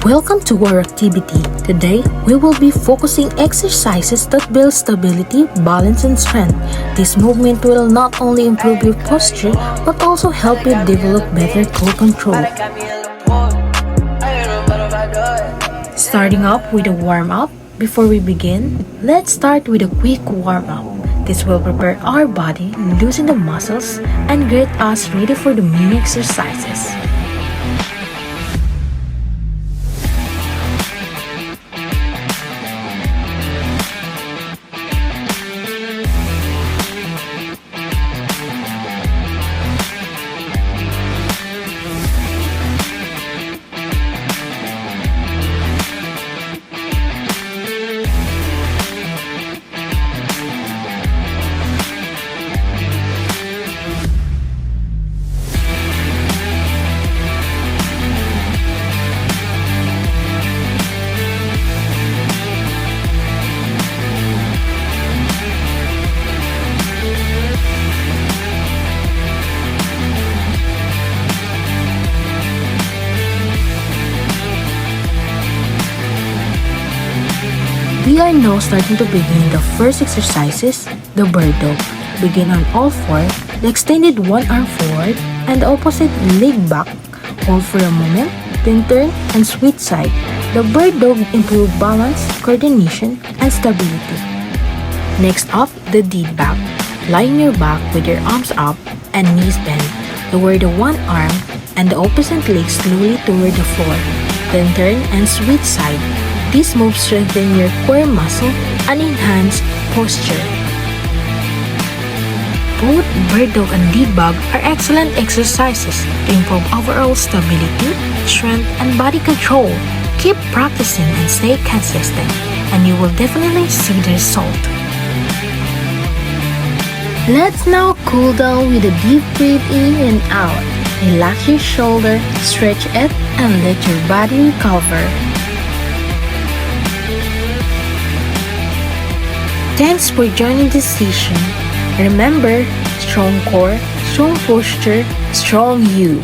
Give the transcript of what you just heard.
Welcome to our activity. Today, we will be focusing exercises that build stability, balance, and strength. This movement will not only improve your posture, but also help you develop better core control. Starting up with a warm-up. Before we begin, let's start with a quick warm-up. This will prepare our body, loosen the muscles, and get us ready for the main exercises. We are now starting to begin the first exercises, the bird dog. Begin on all four, the extended one arm forward and the opposite leg back. Hold for a moment, then turn and switch side. The bird dog improves balance, coordination, and stability. Next up, the dead back. Lie on your back with your arms up and knees bent. Lower the one arm and the opposite leg slowly toward the floor. Then turn and switch side. This move strengthens your core muscle and enhance posture. Both bird dog and dead bug are excellent exercises to improve overall stability, strength, and body control. Keep practicing and stay consistent, and you will definitely see the result. Let's now cool down with a deep breathe in and out. Relax your shoulder, stretch it, and let your body recover. Thanks for joining this session. Remember, strong core, strong posture, strong you.